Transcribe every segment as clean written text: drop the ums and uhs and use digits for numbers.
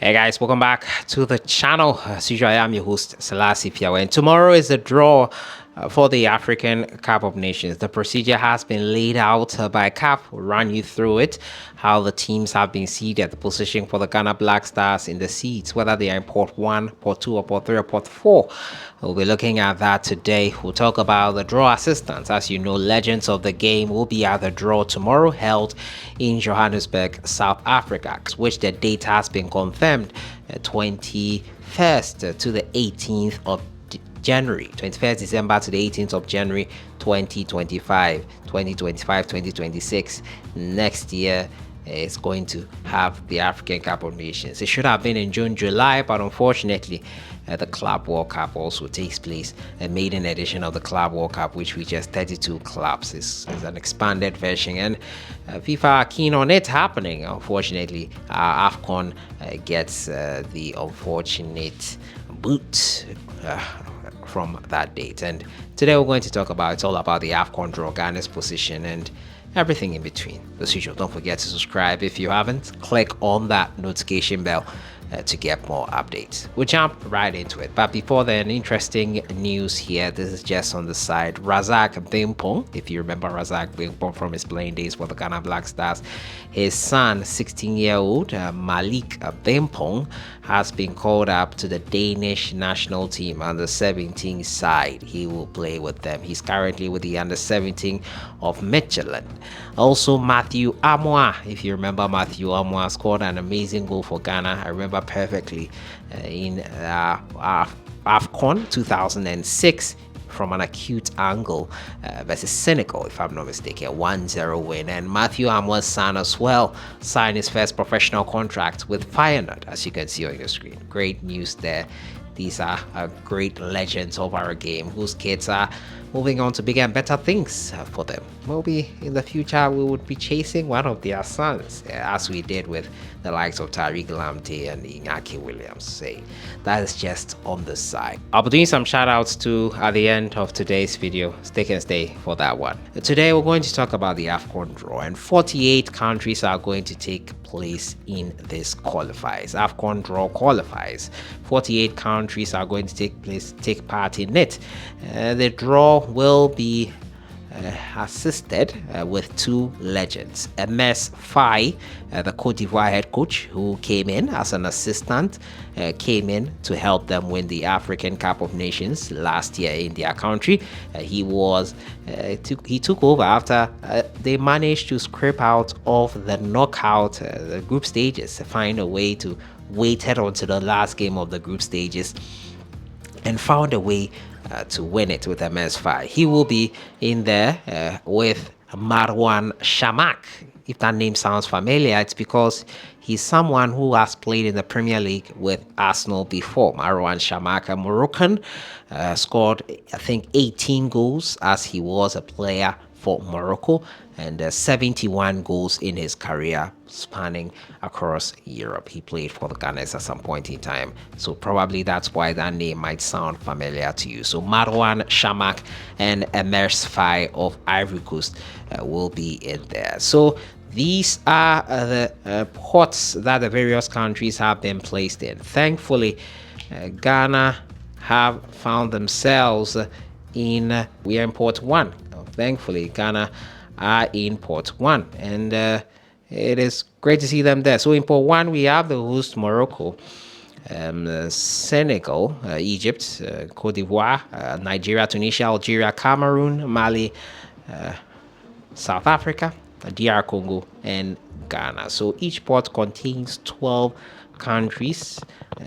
Hey guys, welcome back to the channel. As usual, I am your host, Sellssi, and tomorrow is the draw for the African Cup of Nations. The procedure has been laid out by CAF. We'll run you through it, how the teams have been seeded, the position for the Ghana Black Stars in the seeds, whether they are in Port 1, Port 2, or Port 3, or Port 4. We'll be looking at that today. We'll talk about the draw assistance. As you know, legends of the game will be at the draw tomorrow, held in Johannesburg, South Africa, which the date has been confirmed 21st to the 18th of January, 21st December to the 18th of January 2026. Next year is going to have the African Cup of Nations. It should have been in June, July, but unfortunately, the Club World Cup also takes place. A maiden edition of the Club World Cup, which reaches 32 clubs, is an expanded version, and FIFA are keen on it happening. Unfortunately, AFCON gets the unfortunate boot from that date. And today we're going to talk about, it's all about the AFCON Draw, Ghana's position, and everything in between. As usual, don't forget to subscribe if you haven't. Click on that notification bell to get more updates. We'll jump right into it. But before then, interesting news here. This is just on the side. Razak Bong, if you remember Razak Bong from his playing days for the Ghana Black Stars, his son, 16-year-old Malik Bong, has been called up to the Danish national team on the 17 side. He will play with them. He's currently with the under 17 of Midtjylland. Also, Matthew Amoah, if you remember, Matthew Amoah scored an amazing goal for Ghana. I remember perfectly in AFCON 2006 from an acute angle versus Senegal, if I'm not mistaken, 1-0 win. And Matthew Amoah's son as well signed his first professional contract with Feyenoord, as you can see on your screen. Great news there. These are great legends of our game whose kids are moving on to bigger and better things for them. Maybe in the future we would be chasing one of their sons, as we did with the likes of Tariq Lamptey and Iñaki Williams. Say that is just on the side. I'll be doing some shout outs too at the end of today's video. Stay for that one. Today we're going to talk about the AFCON draw, and 48 countries are going to take place in this qualifiers. AFCON draw qualifiers. 48 countries are going to take part in it. The draw will be assisted with two legends. Ms. Faye, the Cote d'Ivoire head coach, who came in as an assistant, came in to help them win the African Cup of Nations last year in their country. He took over after they managed to scrape out of the knockout, the group stages, find a way to waited until the last game of the group stages and found a way to win it with MS5. He will be in there with Marwan Shamak. If that name sounds familiar, it's because he's someone who has played in the Premier League with Arsenal before. Marwan Shamak, a Moroccan, scored, I think, 18 goals as he was a player for Morocco, and 71 goals in his career spanning across Europe. He played for the Gunners at some point in time, so probably that's why that name might sound familiar to you. So Marwan Shamak and Emers Faye of Ivory Coast will be in there. So these are the pots that the various countries have been placed in. Thankfully, Ghana have found themselves in, we are in Port 1. Thankfully, Ghana are in Port 1, and it is great to see them there. So in Port 1, we have the host Morocco, Senegal, Egypt, Cote d'Ivoire, Nigeria, Tunisia, Algeria, Cameroon, Mali, South Africa, DR Congo, and Ghana. So each port contains 12 countries.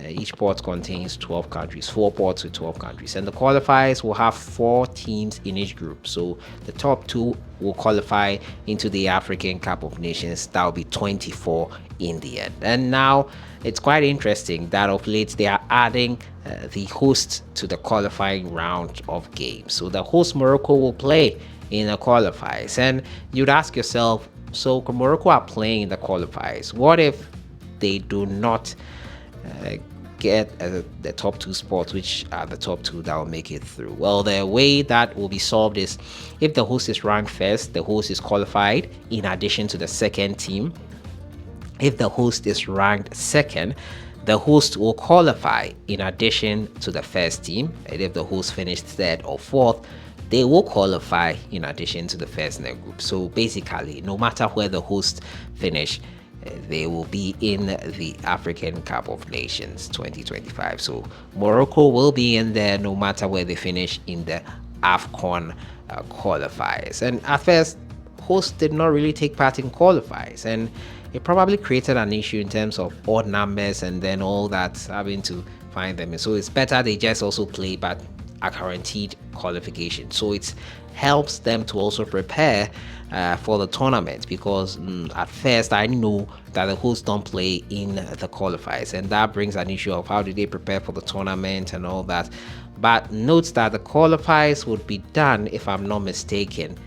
Each port contains 12 countries, 4 ports with 12 countries, and the qualifiers will have 4 teams in each group. So the top 2 will qualify into the African Cup of Nations. That will be 24 in the end. And now it's quite interesting that of late they are adding the host to the qualifying round of games. So the host Morocco will play in the qualifiers, and you'd ask yourself, so Morocco are playing in the qualifiers, what if they do not get the top 2 spots, which are the top 2 that will make it through? Well, the way that will be solved is, if the host is ranked first, the host is qualified in addition to the second team. If the host is ranked second, The host will qualify in addition to the first team, and if the host finished third or fourth, they will qualify in addition to the first in the group. So basically, no matter where the host finish, they will be in the African Cup of Nations 2025. So Morocco will be in there no matter where they finish in the AFCON qualifiers. And at first, hosts did not really take part in qualifiers, and it probably created an issue in terms of odd numbers and then all that, having to find them. So it's better they just also play but a guaranteed qualification. So it helps them to also prepare for the tournament, because at first I know that the hosts don't play in the qualifiers, and that brings an issue of how do they prepare for the tournament and all that. But note that the qualifiers would be done, if I'm not mistaken,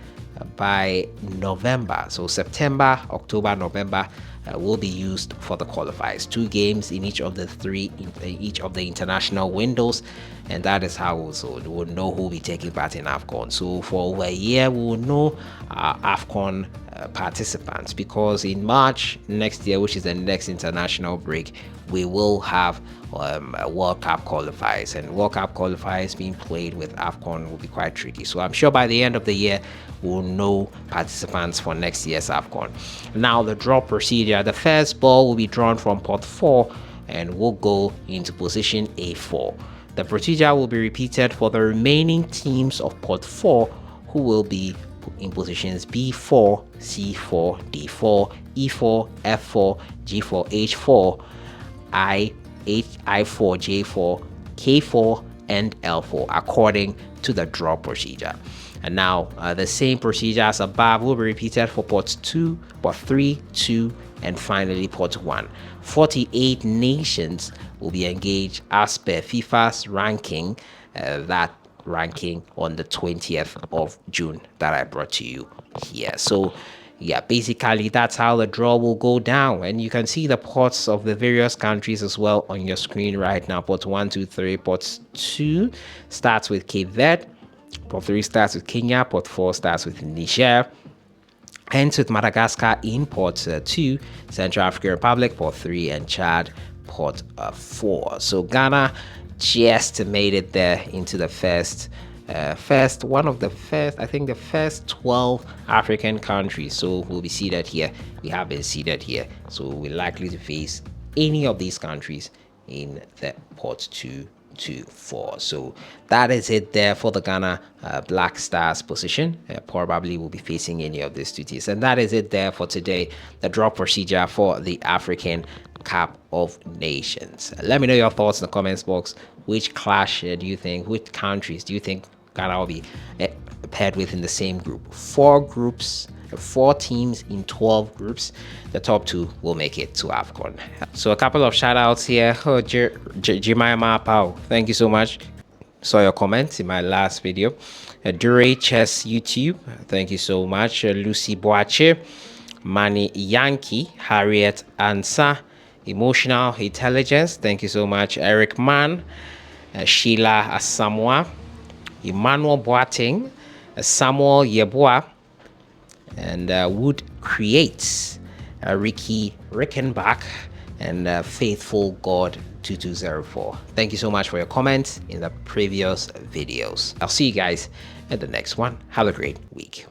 by November. So September, October, November will be used for the qualifiers. 2 games in each of the international windows, and that is how also we'll know who will be taking part in AFCON. So for over a year, we will know our AFCON participants, because in March next year, which is the next international break, we will have World Cup qualifiers, and World Cup qualifiers being played with AFCON will be quite tricky. So I'm sure by the end of the year, we'll know participants for next year's AFCON. Now, the draw procedure: the first ball will be drawn from pot 4 and will go into position A4. The procedure will be repeated for the remaining teams of pot 4, who will be in positions B4, C4, D4, E4, F4, G4, H4, I4, J4, K4, and L4, according to the draw procedure. And now the same procedure as above will be repeated for pot 2, pot 3, 2, and finally pot 1. 48 nations will be engaged as per FIFA's ranking, that ranking on the 20th of June that I brought to you here. So yeah, basically that's how the draw will go down, and you can see the pots of the various countries as well on your screen right now. Pot 1, 2, 3. Pot 2 starts with Cape Verde. Pot 3 starts with Kenya. Pot 4 starts with Niger. Ends with Madagascar in pot 2, Central African Republic pot 3, and Chad pot 4. So Ghana just made it there into the first, I think the first 12 African countries. So we'll be seated here. We have been seated here. So we're likely to face any of these countries in the pot 2 to 4. So that is it there for the Ghana Black Stars position. Probably will be facing any of these two teams. And that is it there for today, the draw procedure for the African Cup of Nations. Let me know your thoughts in the comments box. Which clash do you think, which countries do you think Ghana will be paired with in the same group? 4 teams in 12 groups. The top 2 will make it to AFCON. So a couple of shout outs here. Jemima Pau, thank you so much. Saw your comments in my last video. Dure Chess YouTube, thank you so much. Lucy Boache, Manny Yankee, Harriet Ansa, Emotional Intelligence, thank you so much. Eric Mann, Sheila Asamoah, Emmanuel Boateng, Samuel Yeboah, and Wood Creates, Ricky Rickenbach, and Faithful God 2204. Thank you so much for your comments in the previous videos. I'll see you guys in the next one. Have a great week.